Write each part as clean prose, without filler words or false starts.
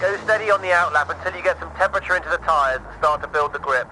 Go steady on the outlap until you get some temperature into the tyres and start to build the grip.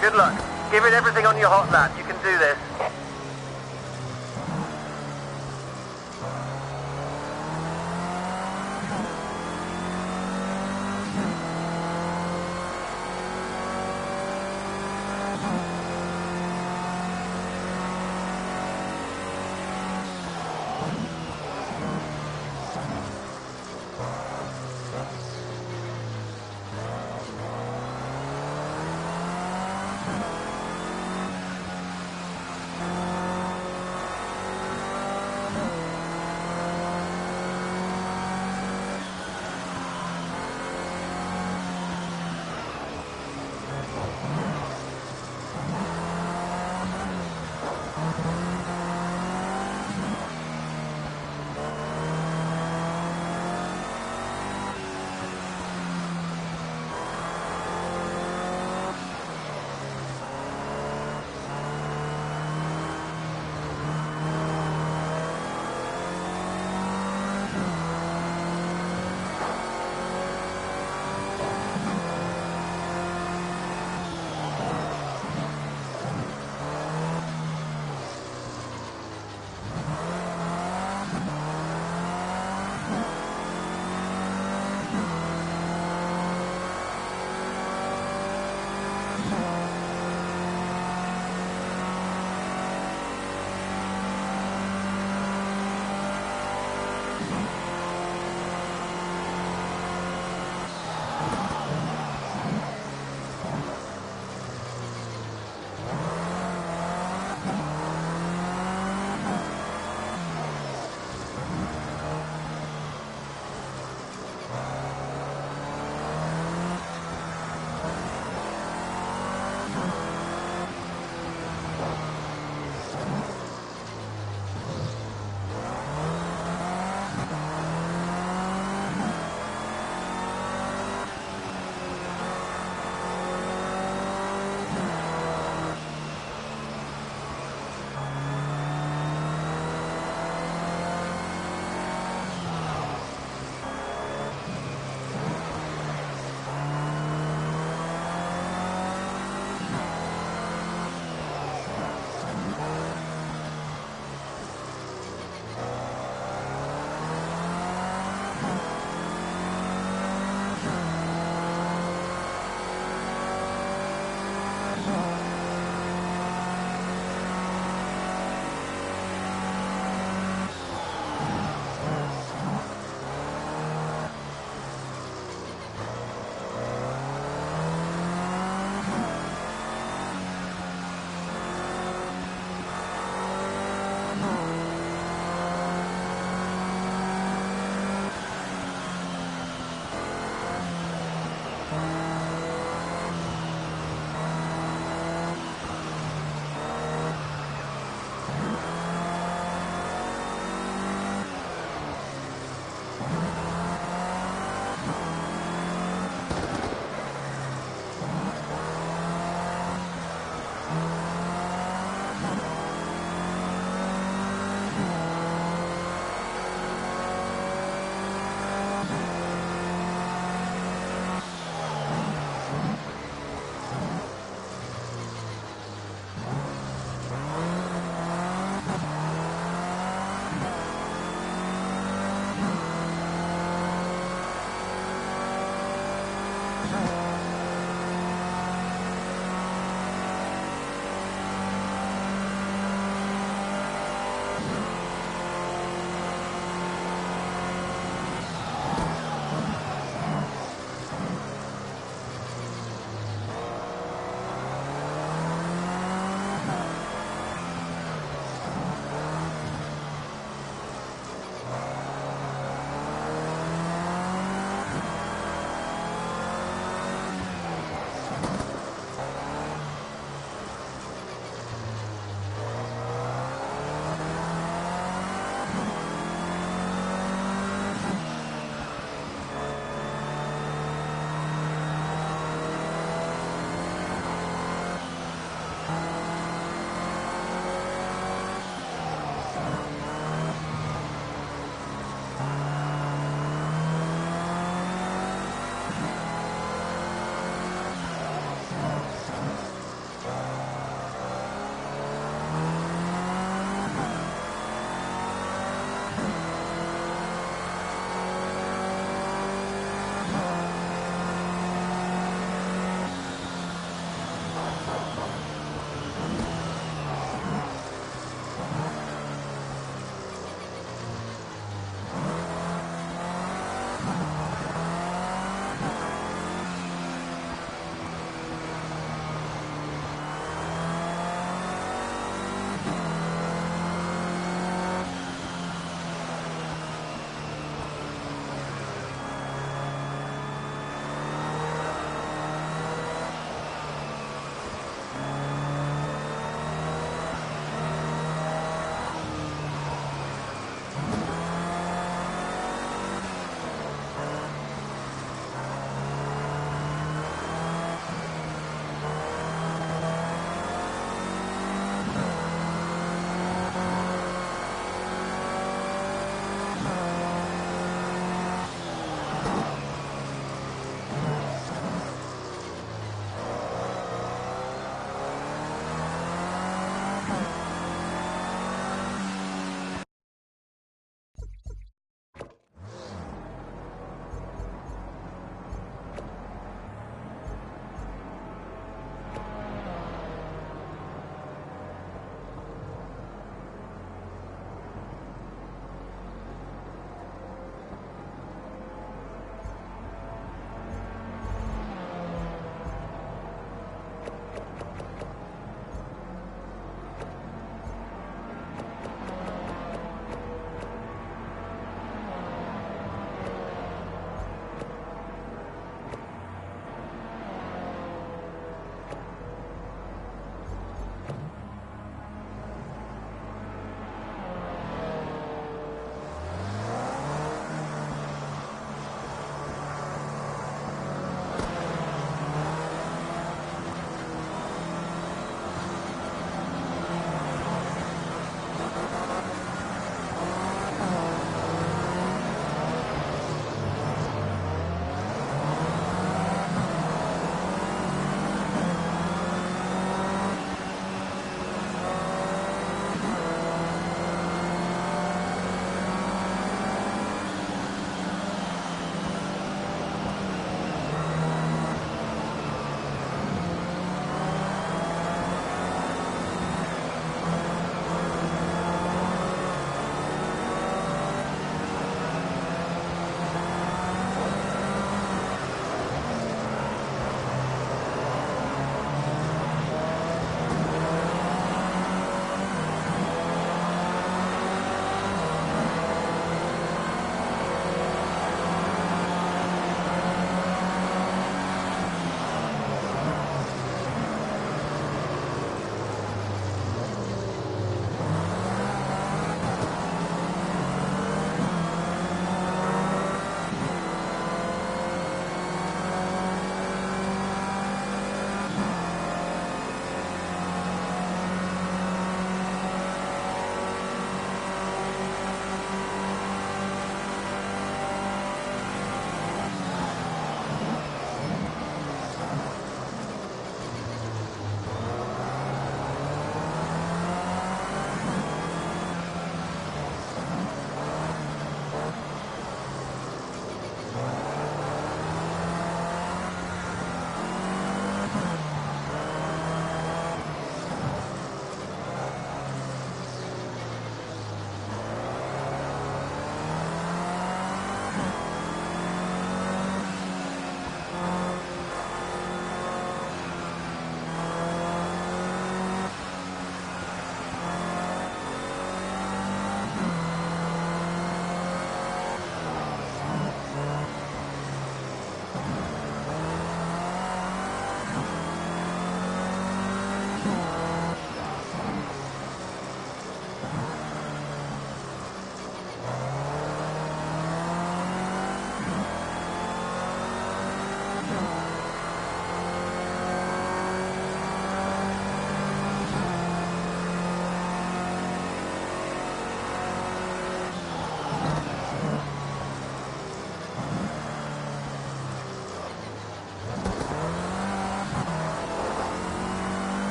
Good luck. Give it everything on your hot lap. You can do this.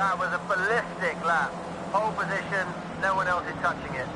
That was a ballistic lap. Pole position, no one else is touching it.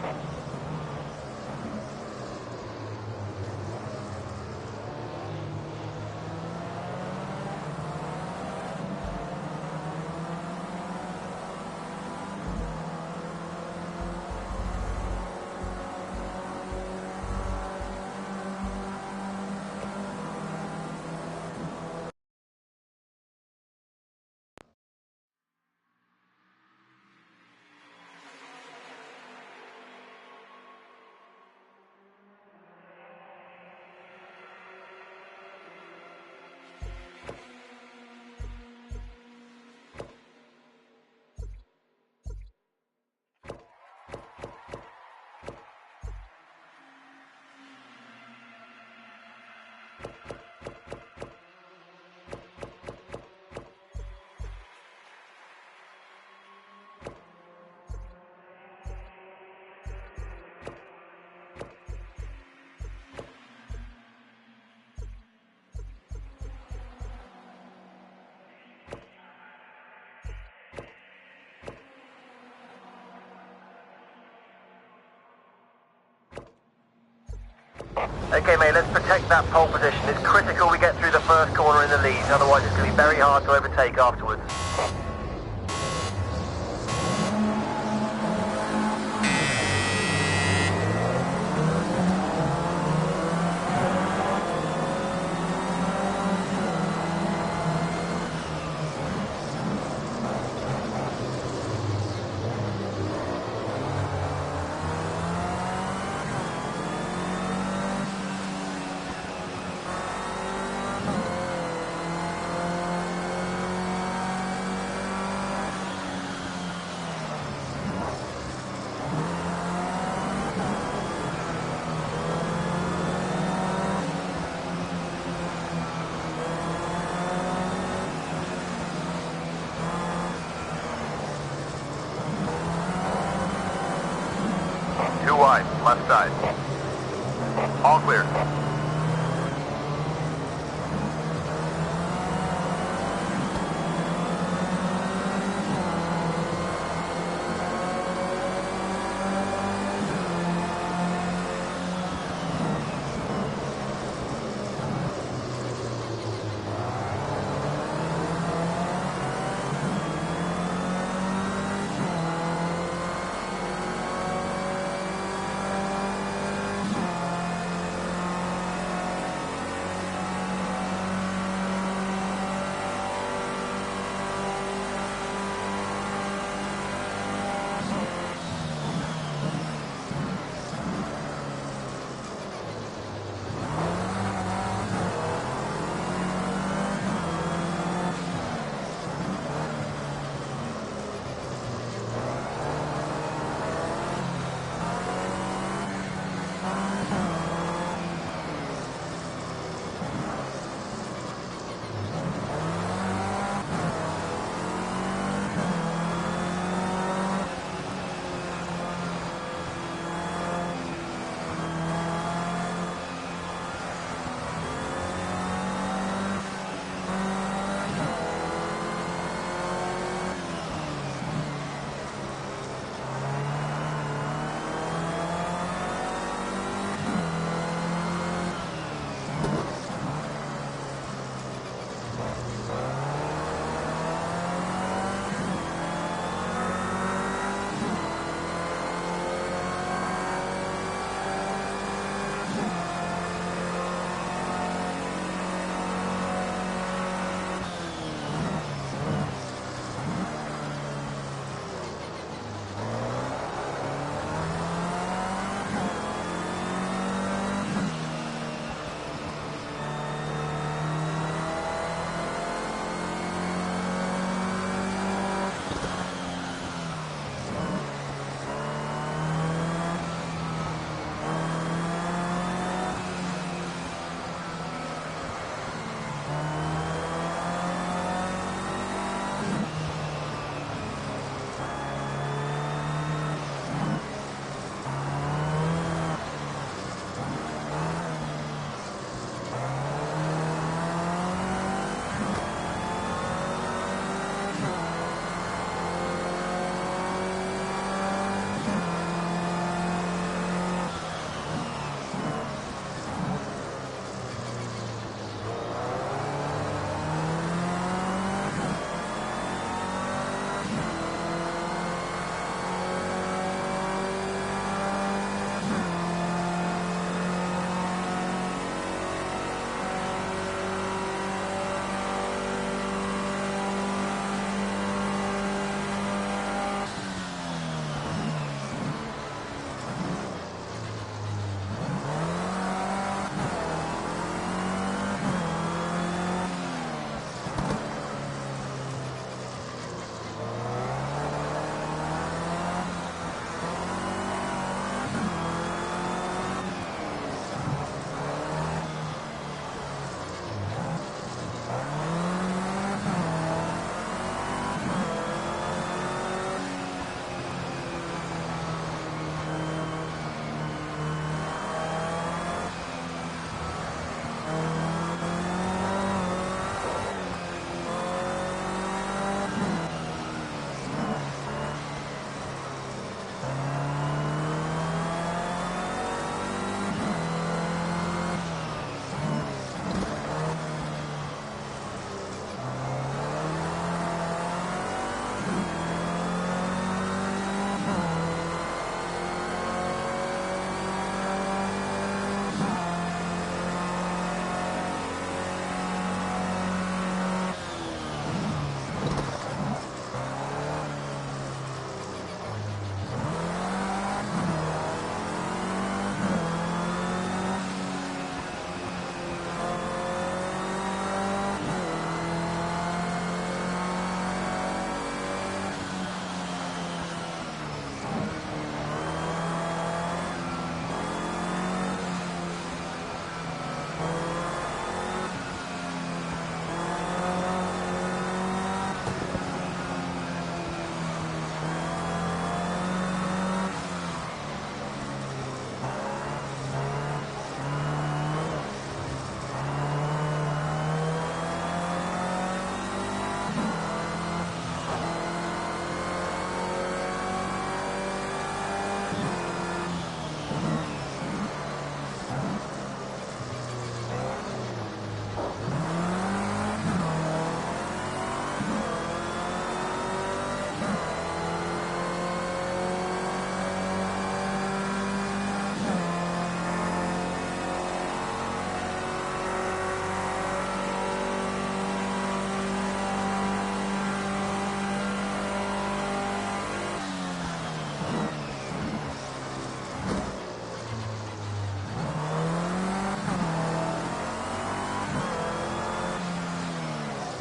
Okay, mate, let's protect that pole position. It's critical we get through the first corner in the lead, otherwise it's going to be very hard to overtake afterwards.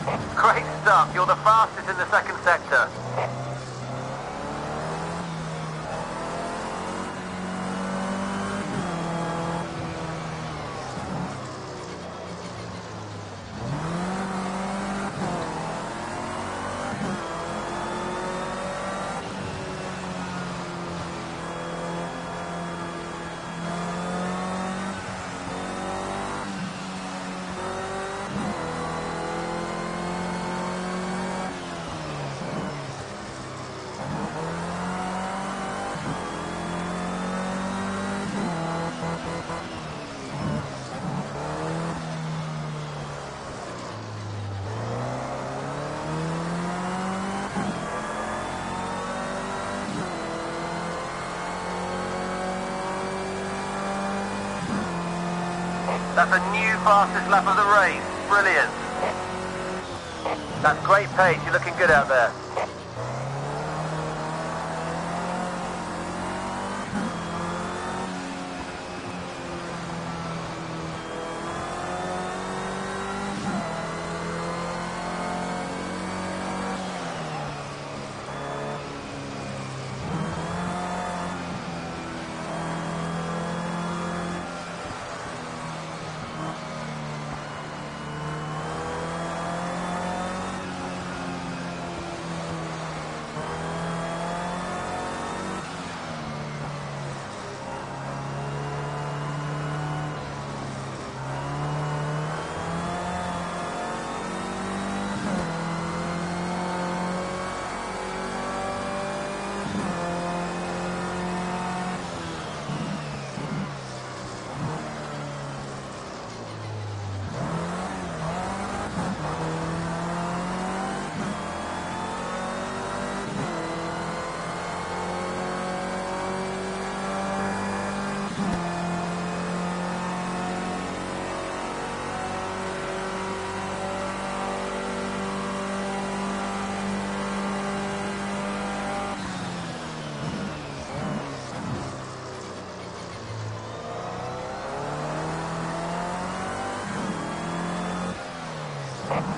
Great stuff. You're the fastest in the second sector. That's a new fastest lap of the race. Brilliant. That's great pace. You're looking good out there.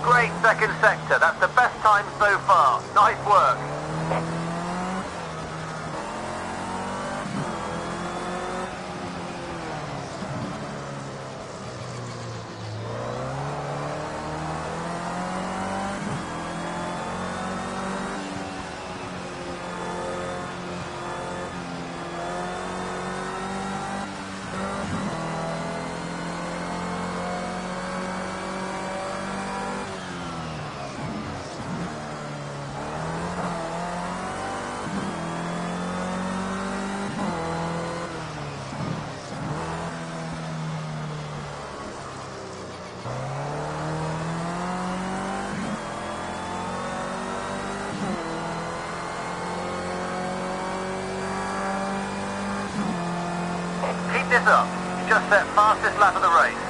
Great second sector. That's the best time so far. Nice work. Keep this up. You just set fastest lap of the race.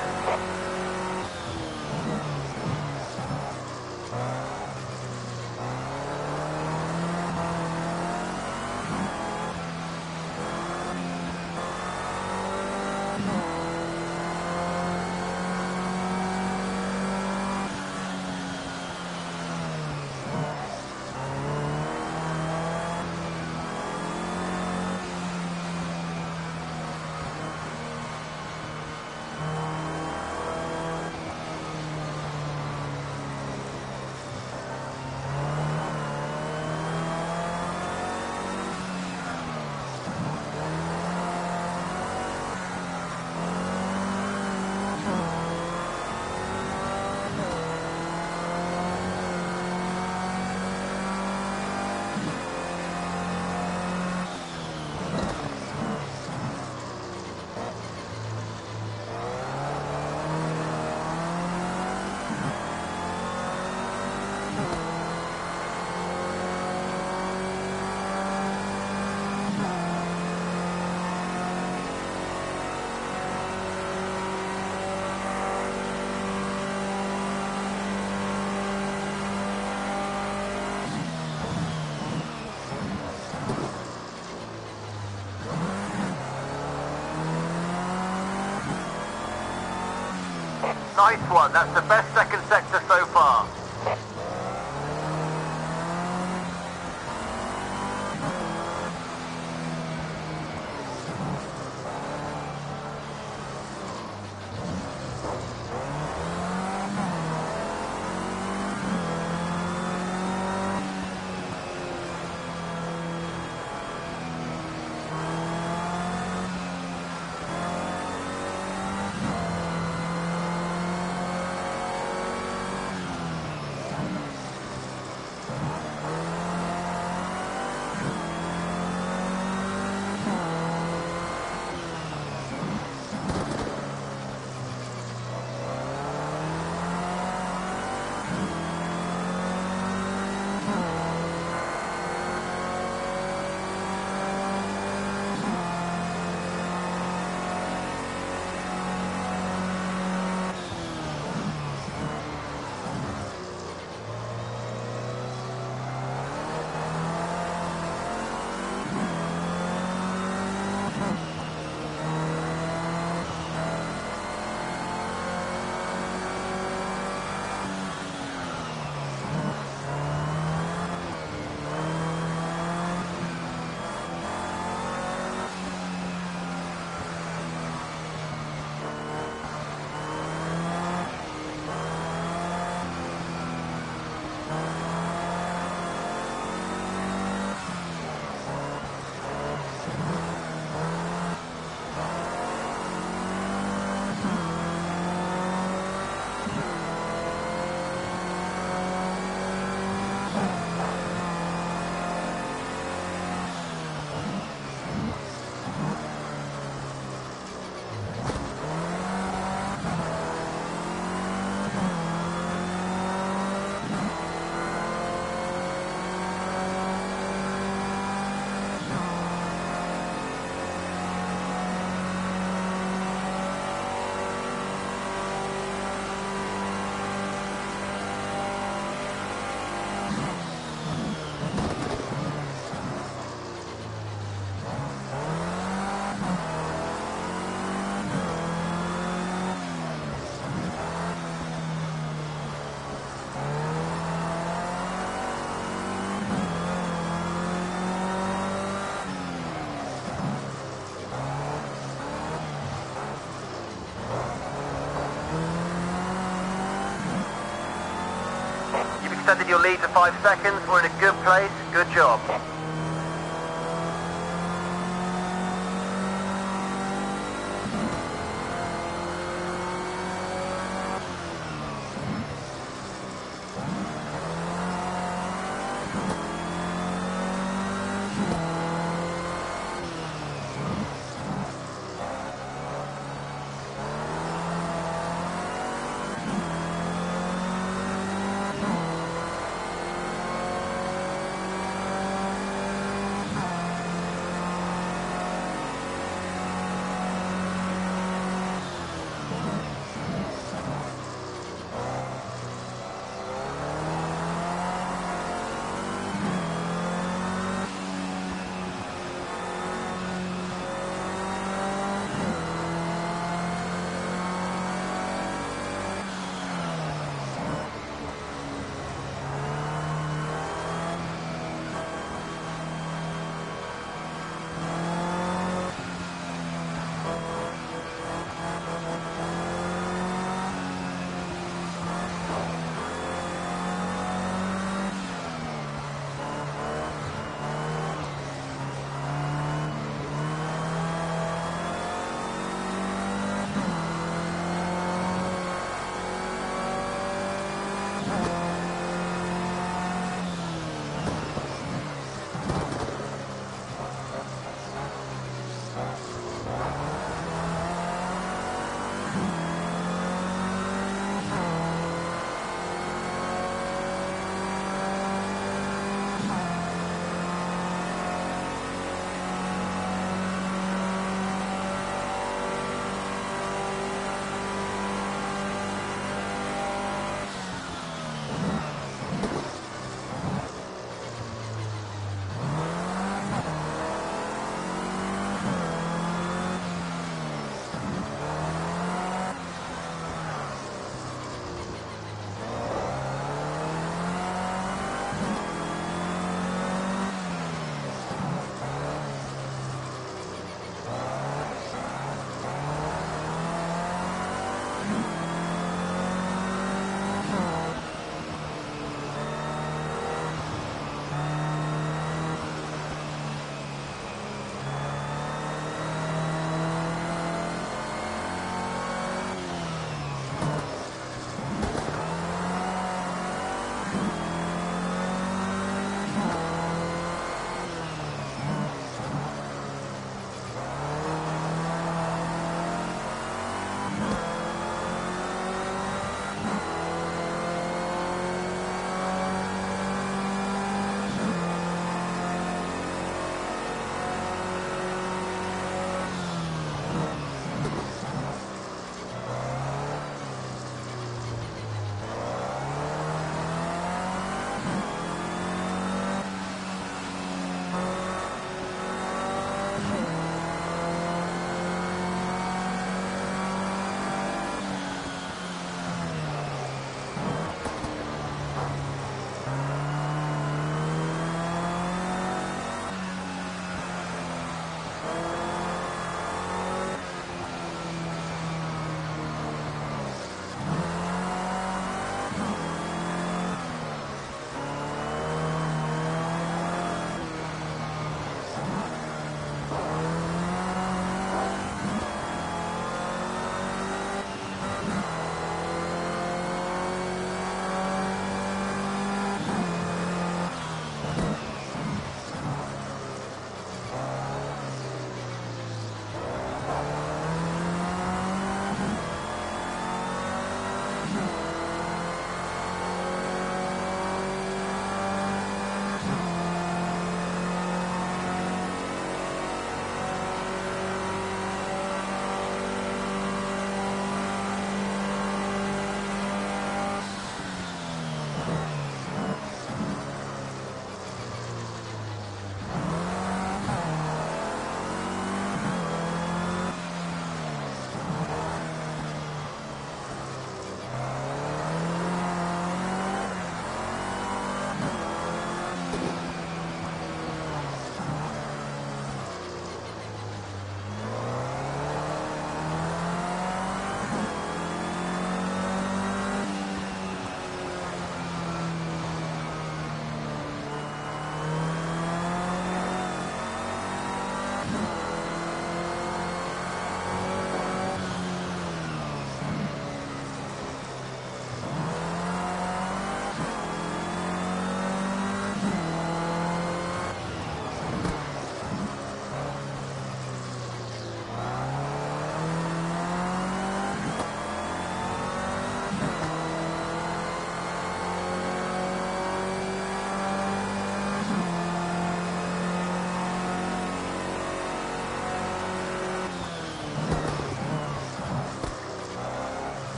Nice one. That's the best second sector so far. extended your lead to 5 seconds. We're in a good place. Good job.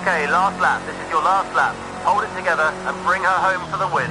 Okay, last lap. This is your last lap. Hold it together and bring her home for the win.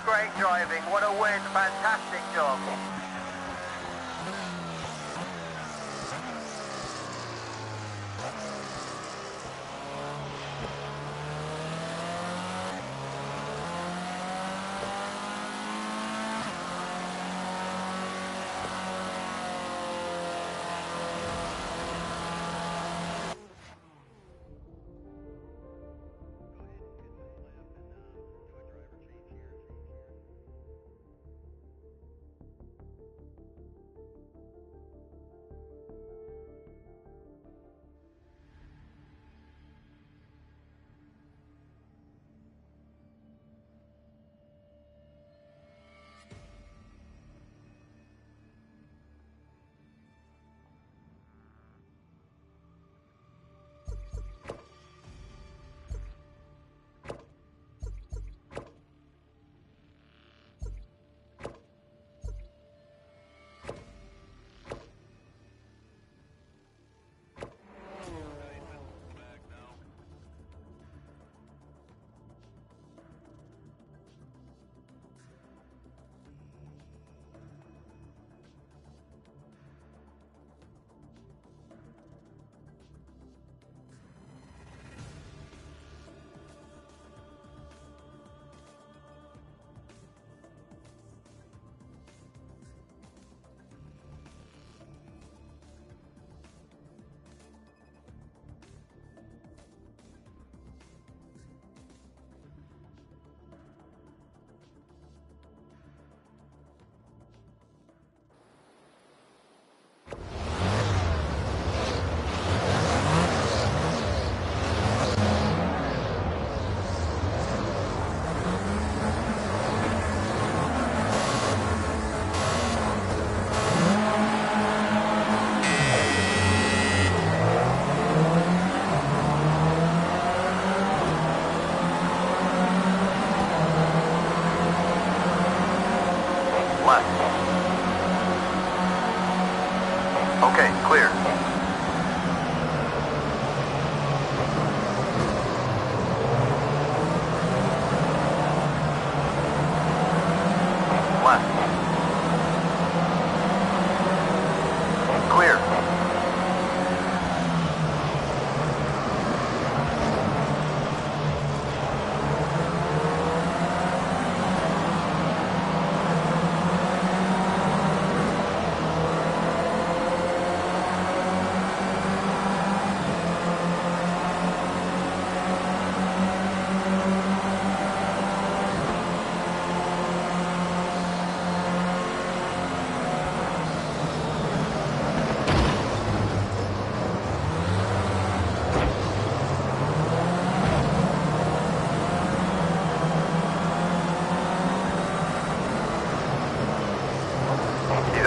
Great driving, what a win, fantastic job.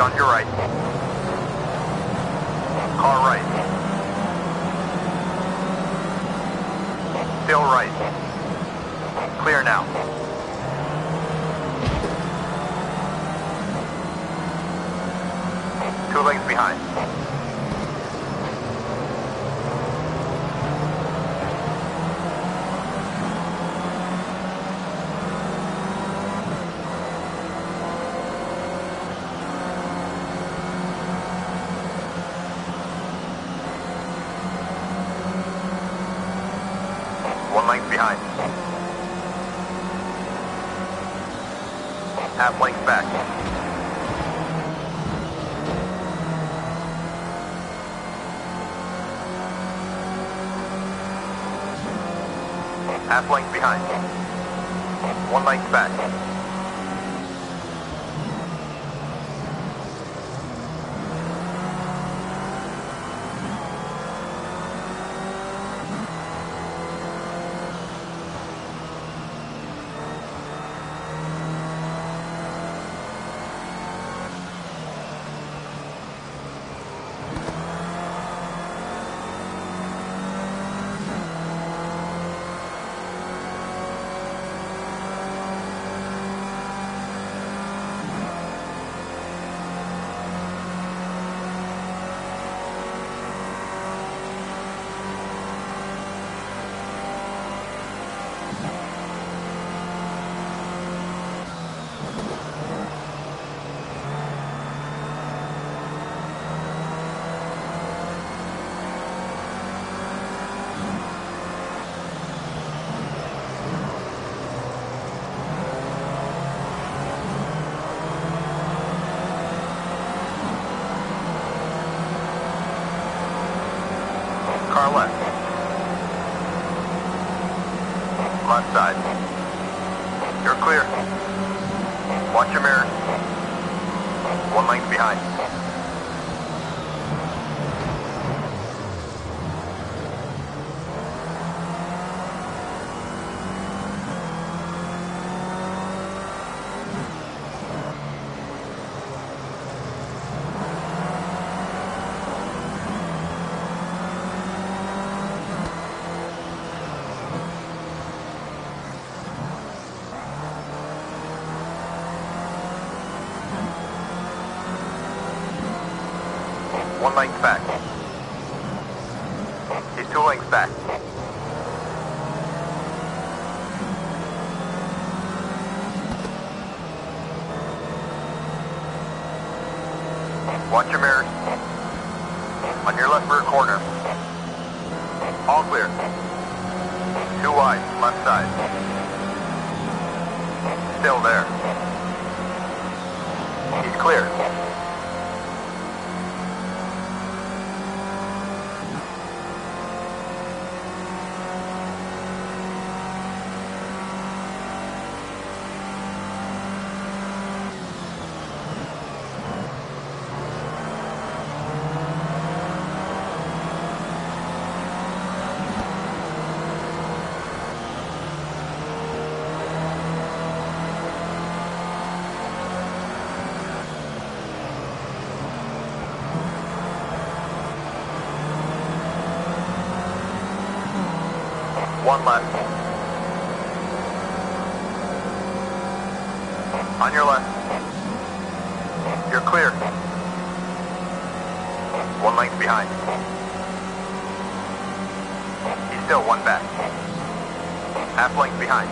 on your right. Car right. Still right. Clear now. Two lengths behind. One length behind. Half length back. Half length behind. One length back. Car left. Left side. You're clear. Watch your mirrors. One length behind. One length back. He's two lengths back. Watch your mirrors. On your left rear corner. All clear. Too wide, left side. Still there. He's clear. One left. On your left. You're clear. One length behind. He's still one back. Half length behind.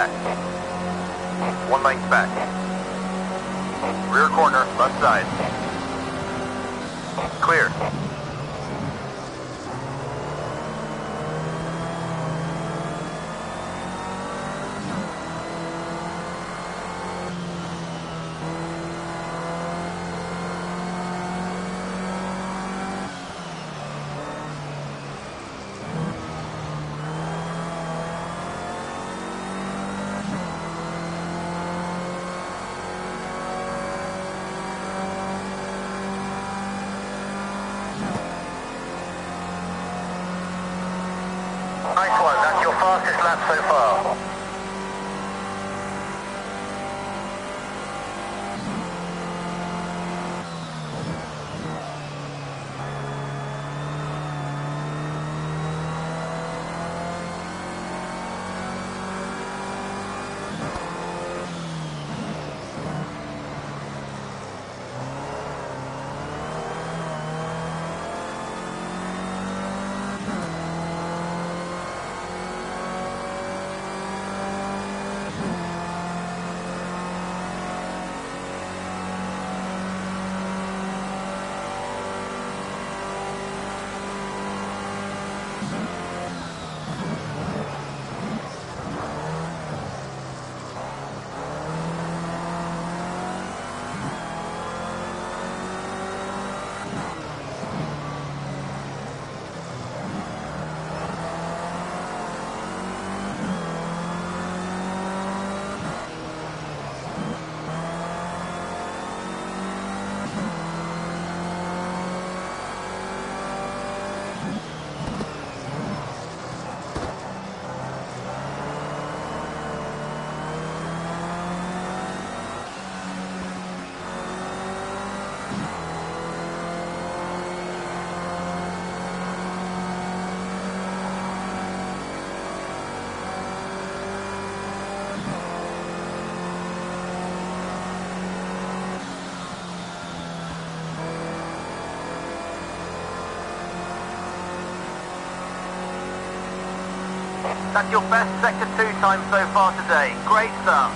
back. 1 length back. Rear corner, left side. Clear. Nice one, that's your fastest lap so far. That's your best Sector 2 time so far today. Great stuff.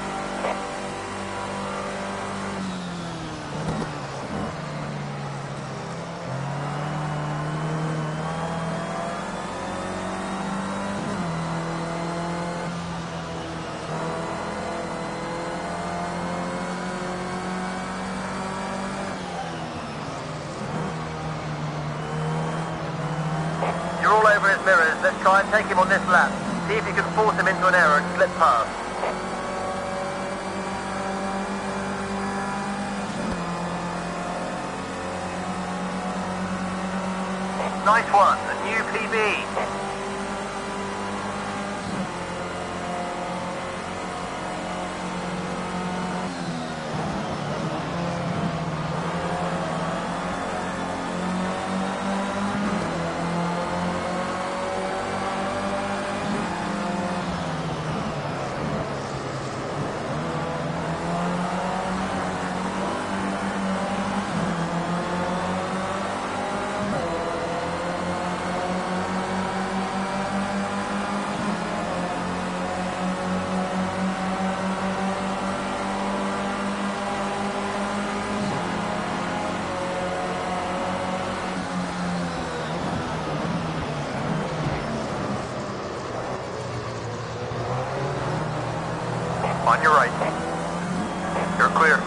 You're all over his mirrors. Let's try and take him on this lap. See if you can force him into an error and slip past. Nice one, a new PB. On your right. You're clear.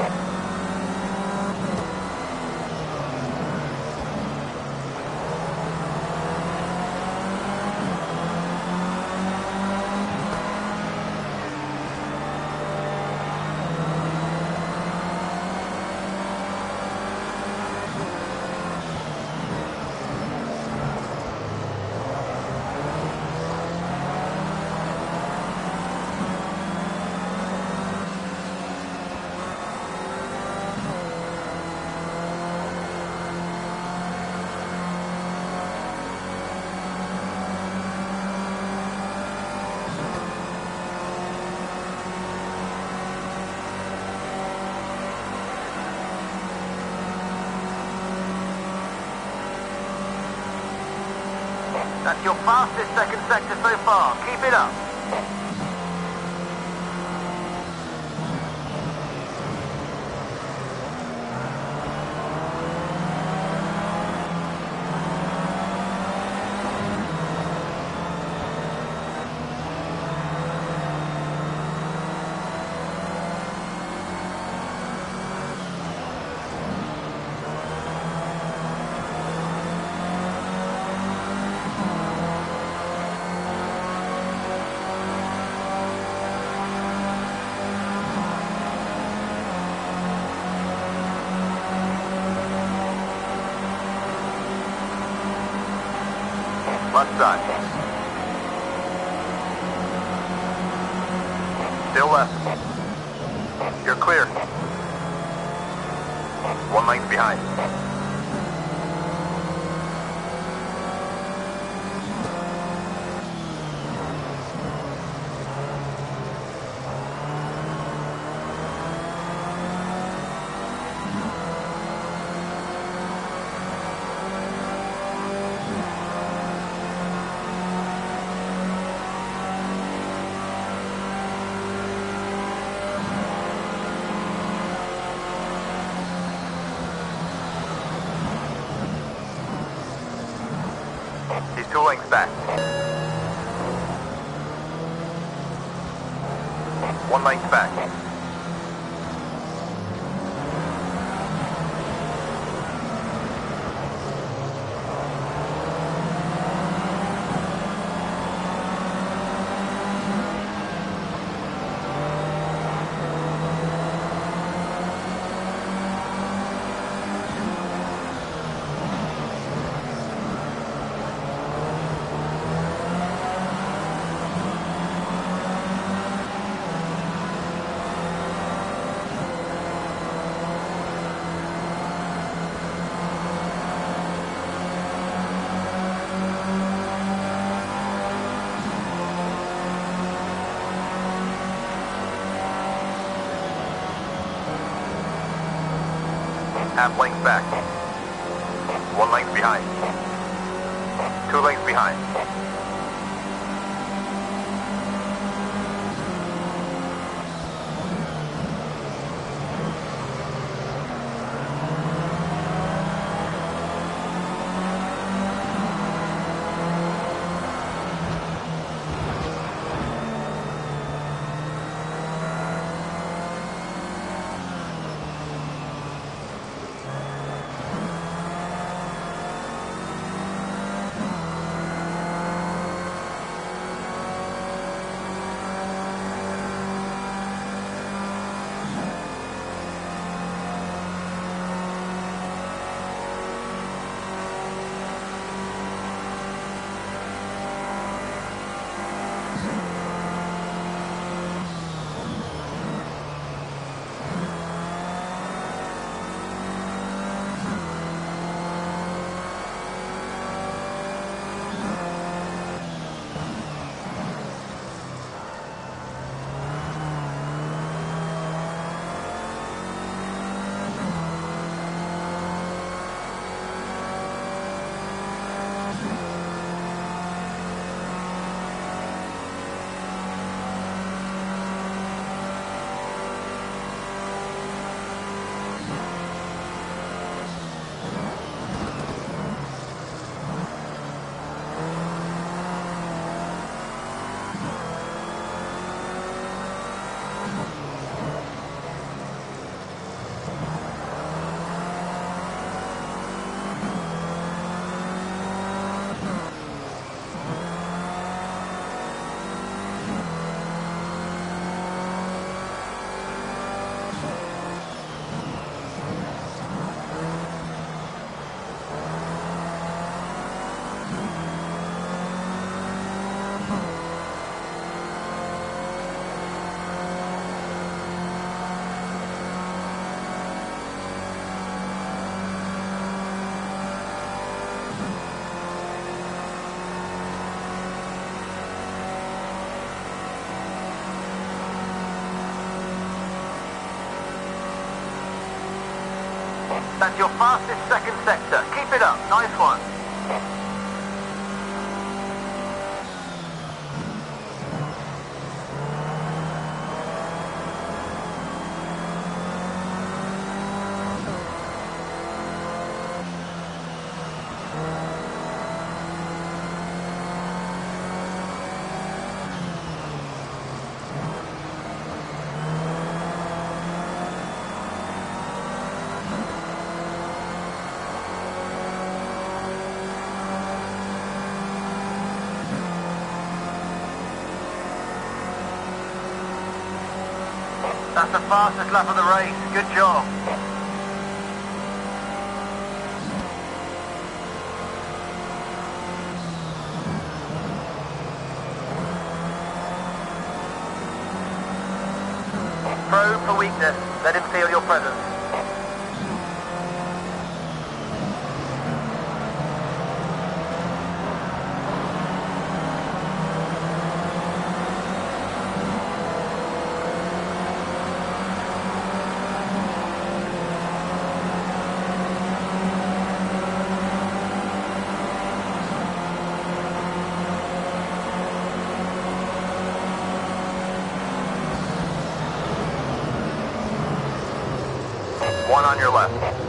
That's your fastest second sector so far. Keep it up. Left side. Still left. You're clear. 1 length behind. He's 2 lengths back. 1 length back. Half length back. 1 length behind. 2 lengths behind. That's your fastest second sector. Keep it up. Nice one. That's the fastest lap of the race. Good job. Probe for weakness. Let him feel your presence. One on your left.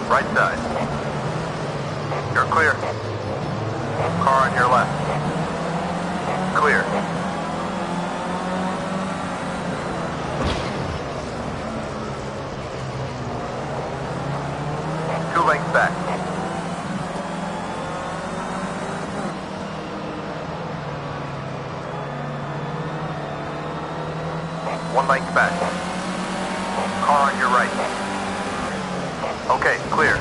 Right side. You're clear. Car on your left. Clear. Two lengths back. One length back. Car on your right. Okay, clear.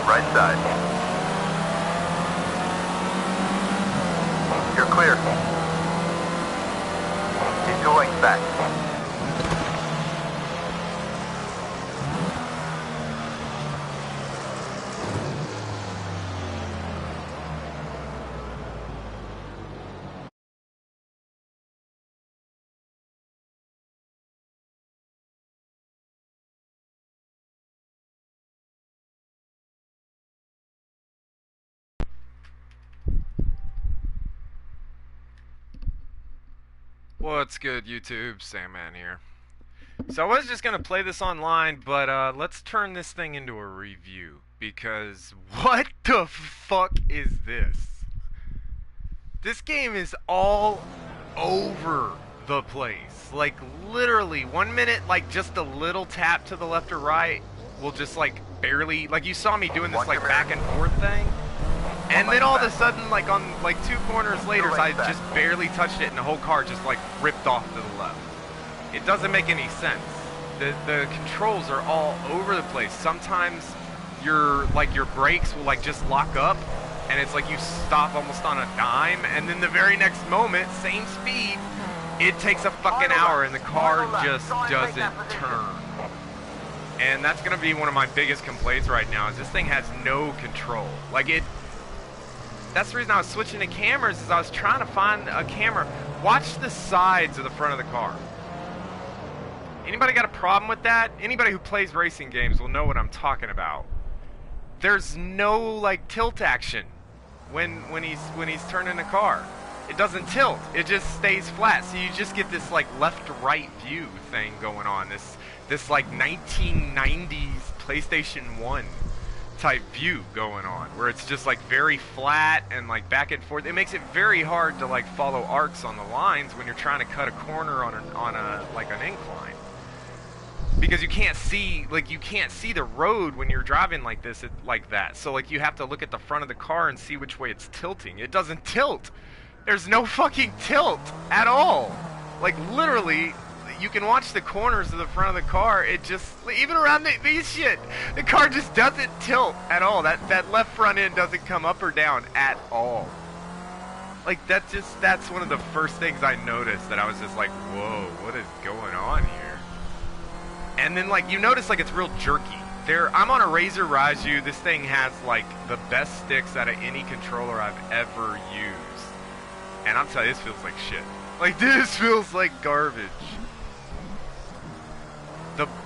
Right side. You're clear. Keep 2 lengths back. What's good, YouTube? Sandman here. So I was just gonna play this online, but let's turn this thing into a review. because what the fuck is this? This game is all over the place. Like, literally, 1 minute, like, just a little tap to the left or right will just, like, barely... Like, you saw me doing this, like, back and forth thing. And then all of a sudden, like, on, like, 2 corners later, I just barely touched it and the whole car just, like, ripped off to the left. It doesn't make any sense. The controls are all over the place. Sometimes your brakes will, like, just lock up, and it's like you stop almost on a dime, and then the very next moment, same speed, it takes a fucking hour and the car just doesn't turn. And that's gonna be one of my biggest complaints right now, is this thing has no control. Like, that's the reason I was switching to cameras, is I was trying to find a camera. Watch the sides of the front of the car. Anybody got a problem with that? Anybody who plays racing games will know what I'm talking about. There's no, like, tilt action when he's turning the car. It doesn't tilt. It just stays flat. So you just get this, like, left-right view thing going on. This like 1990s PlayStation 1 type view going on, where it's just, like, very flat and, like, back and forth. It makes it very hard to, like, follow arcs on the lines when you're trying to cut a corner on like an incline. Because you can't see the road when you're driving like this, like that. So, like, you have to look at the front of the car and see which way it's tilting. It doesn't tilt. There's no fucking tilt at all. Like, literally, you can watch the corners of the front of the car. It just, even around these shit, the car just doesn't tilt at all. That left front end doesn't come up or down at all. Like, that's one of the first things I noticed, that I was just like, whoa, what is going on here? And then, like, you notice, like, it's real jerky. I'm on a Razer Raju. This thing has, like, the best sticks out of any controller I've ever used. And I'll tell you, this feels like shit. Like, this feels like garbage.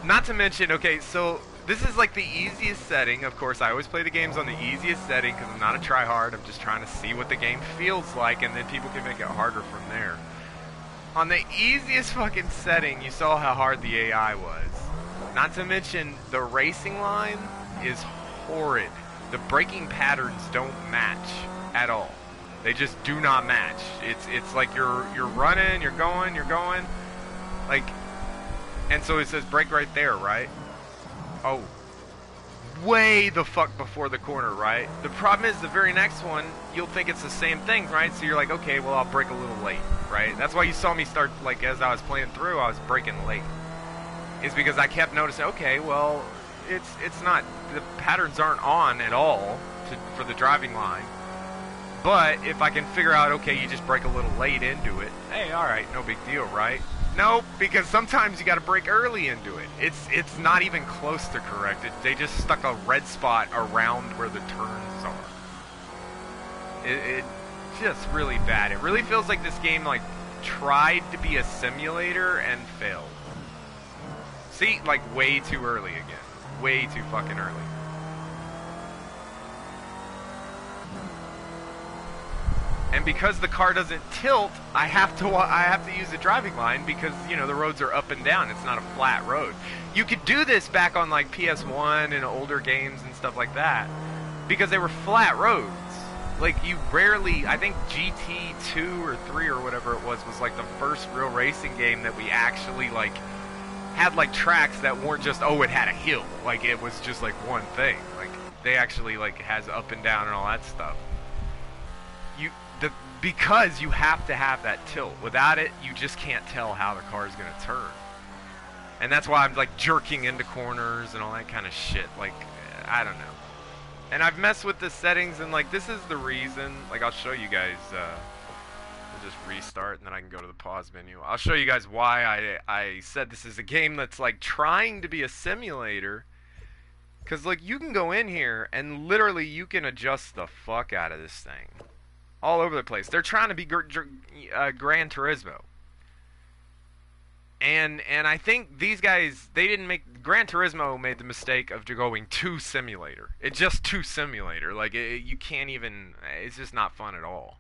Not to mention, okay, so this is, like, the easiest setting. Of course, I always play the games on the easiest setting because I'm not a tryhard. I'm just trying to see what the game feels like, and then people can make it harder from there. On the easiest fucking setting, you saw how hard the AI was. Not to mention, the racing line is horrid. The braking patterns don't match at all. They just do not match. It's like you're running, you're going, like, and so it says brake right there, right? Oh, way the fuck before the corner, right? The problem is, the very next one, you'll think it's the same thing, right? So you're like, okay, well, I'll brake a little late, right? That's why you saw me start, like, as I was playing through, I was braking late. Is because I kept noticing, okay, well, it's not, the patterns aren't on at all for the driving line. But if I can figure out, okay, you just brake a little late into it, hey, alright, no big deal, right? Nope, because sometimes you gotta brake early into it. It's not even close to correct. They just stuck a red spot around where the turns are. It's just really bad. It really feels like this game, like, tried to be a simulator and failed. See, like, way too early again. Way too fucking early. And because the car doesn't tilt, I have to use the driving line because, you know, the roads are up and down. It's not a flat road. You could do this back on, like, PS1 and older games and stuff like that because they were flat roads. Like, you rarely, I think GT2 or 3 or whatever it was like the first real racing game that we actually, like, had, like, tracks that weren't just, oh, it had a hill. Like, it was just, like, one thing. Like, they actually, like, has up and down and all that stuff. Because you have to have that tilt. Without it, you just can't tell how the car is going to turn. And that's why I'm, like, jerking into corners and all that kind of shit. Like, I don't know. And I've messed with the settings, and, like, this is the reason. Like, I'll show you guys, we'll just restart, and then I can go to the pause menu. I'll show you guys why I said this is a game that's, like, trying to be a simulator. Because, like, you can go in here, and literally you can adjust the fuck out of this thing. All over the place. They're trying to be Gran Turismo. And I think these guys, they didn't make... Gran Turismo made the mistake of going too simulator. It's just too simulator. Like, you can't even... It's just not fun at all.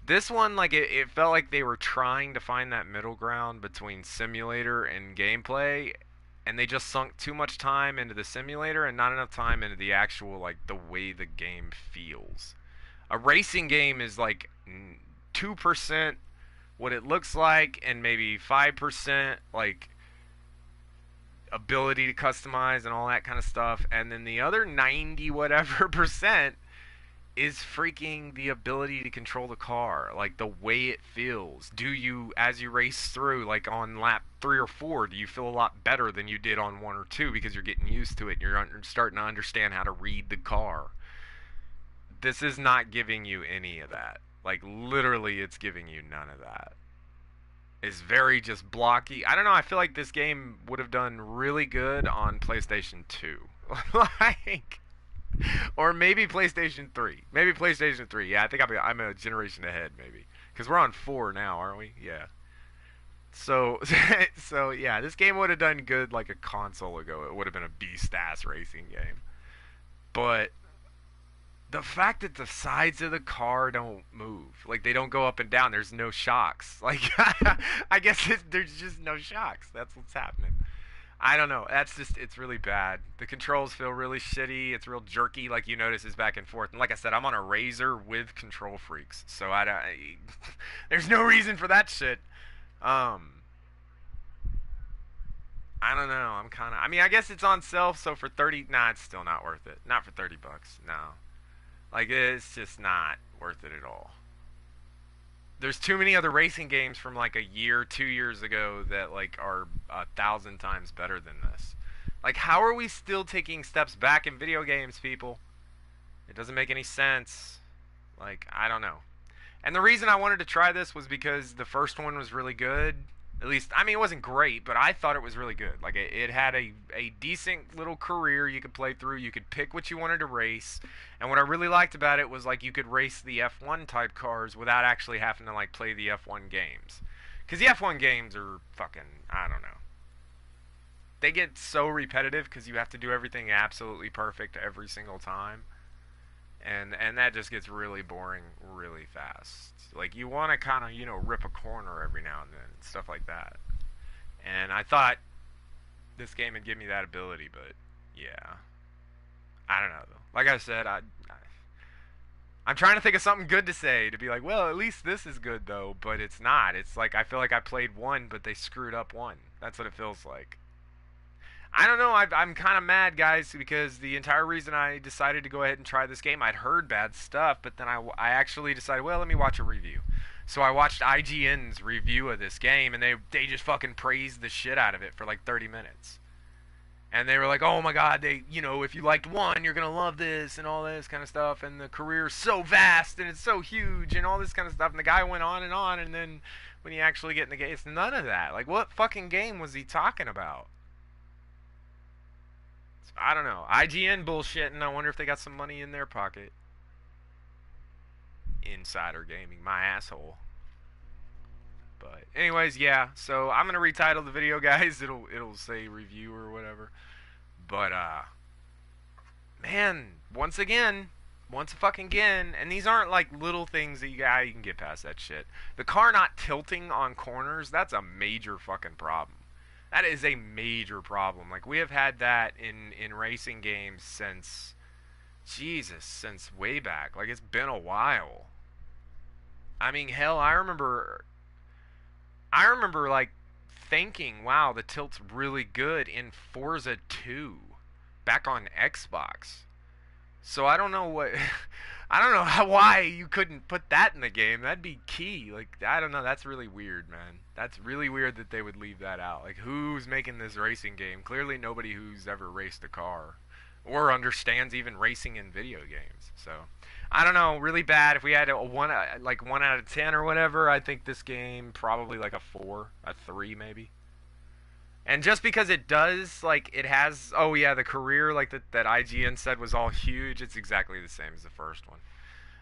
This one, like, it felt like they were trying to find that middle ground between simulator and gameplay. and they just sunk too much time into the simulator and not enough time into the actual, like, the way the game feels. A racing game is like 2% what it looks like, and maybe 5% like ability to customize and all that kind of stuff, and then the other 90 whatever percent is freaking the ability to control the car, like the way it feels. Do you, as you race through, like on lap 3 or 4, do you feel a lot better than you did on 1 or 2 because you're getting used to it and you're starting to understand how to read the car? This is not giving you any of that. Like, literally, it's giving you none of that. It's very just blocky. I don't know, I feel like this game would have done really good on PlayStation 2. Like, or maybe PlayStation 3. Maybe PlayStation 3. Yeah, I think I'm a generation ahead, maybe. Because we're on 4 now, aren't we? Yeah. So, so yeah, this game would have done good like a console ago. It would have been a beast-ass racing game. But the fact that the sides of the car don't move, like they don't go up and down, there's no shocks. Like, I guess there's just no shocks. That's what's happening. I don't know. That's just, it's really bad. The controls feel really shitty. It's real jerky, like you notice is back and forth. And like I said, I'm on a Razor with control freaks, so there's no reason for that shit. I don't know. I'm kind of. I mean, I guess it's on sale, so for 30, nah, it's still not worth it. Not for 30 bucks. No, like it's just not worth it at all. There's too many other racing games from like a year, 2 years ago that like are 1,000 times better than this. Like, how are we still taking steps back in video games, people? It doesn't make any sense. Like, I don't know. And the reason I wanted to try this was because the first one was really good. At least, I mean, it wasn't great, but I thought it was really good. Like, it had a decent little career you could play through. You could pick what you wanted to race. And what I really liked about it was, like, you could race the F1 type cars without actually having to, like, play the F1 games. Because the F1 games are fucking, I don't know. They get so repetitive because you have to do everything absolutely perfect every single time. And that just gets really boring really fast. Like, you want to kind of, you know, rip a corner every now and then, stuff like that. And I thought this game would give me that ability, but yeah, I don't know though. Like I said, I'm trying to think of something good to say to be like, well, at least this is good though, but it's not. It's like I feel like I played one, but they screwed up one. That's what it feels like. I don't know. I'm kind of mad, guys, because the entire reason I decided to go ahead and try this game, I'd heard bad stuff, but then I actually decided, well, let me watch a review. So I watched IGN's review of this game, and they just fucking praised the shit out of it for like 30 minutes. And they were like, oh my god, you know, if you liked one, you're gonna love this, and all this kind of stuff, and the career's so vast, and it's so huge, and all this kind of stuff. And the guy went on, and then when you actually get in the game, it's none of that. Like, what fucking game was he talking about? I don't know. IGN bullshitting. I wonder if they got some money in their pocket. Insider gaming, my asshole. But anyways, yeah. So I'm gonna retitle the video, guys. It'll say review or whatever. But man, once fucking again, and these aren't like little things that you can get past that shit. The car not tilting on corners, that's a major fucking problem. That is a major problem. Like, we have had that in racing games since, Jesus, since way back. Like, it's been a while. I mean, hell, I remember like thinking, wow, the tilt's really good in Forza 2 back on Xbox. So I don't know why you couldn't put that in the game. That'd be key. Like, I don't know. That's really weird, man. That's really weird that they would leave that out. Like, who's making this racing game? Clearly nobody who's ever raced a car or understands even racing in video games. So, I don't know. Really bad. If we had a 1 out of 10 or whatever, I think this game probably like a 4, a 3 maybe. And just because it does, like, it has, oh yeah, the career, like, that IGN said was all huge, it's exactly the same as the first one.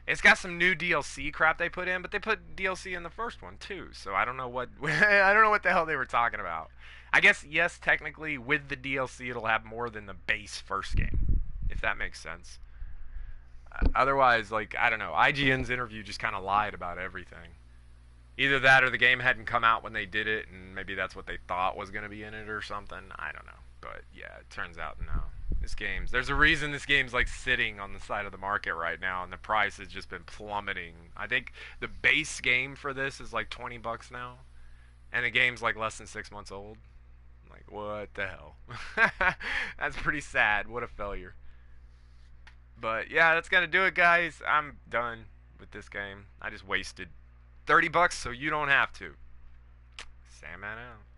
It's got some new DLC crap they put in, but they put DLC in the first one, too, so I don't know what, I don't know what the hell they were talking about. I guess, yes, technically, with the DLC, it'll have more than the base first game, if that makes sense. Otherwise, like, I don't know, IGN's interview just kind of lied about everything. Either that or the game hadn't come out when they did it, and maybe that's what they thought was going to be in it or something. I don't know. But yeah, it turns out no. There's a reason this game's like sitting on the side of the market right now, and the price has just been plummeting. I think the base game for this is like $20 now, and the game's like less than 6 months old. Like, what the hell? That's pretty sad. What a failure. But yeah, that's gonna do it, guys. I'm done with this game. I just wasted $30 so you don't have to. Sandman out.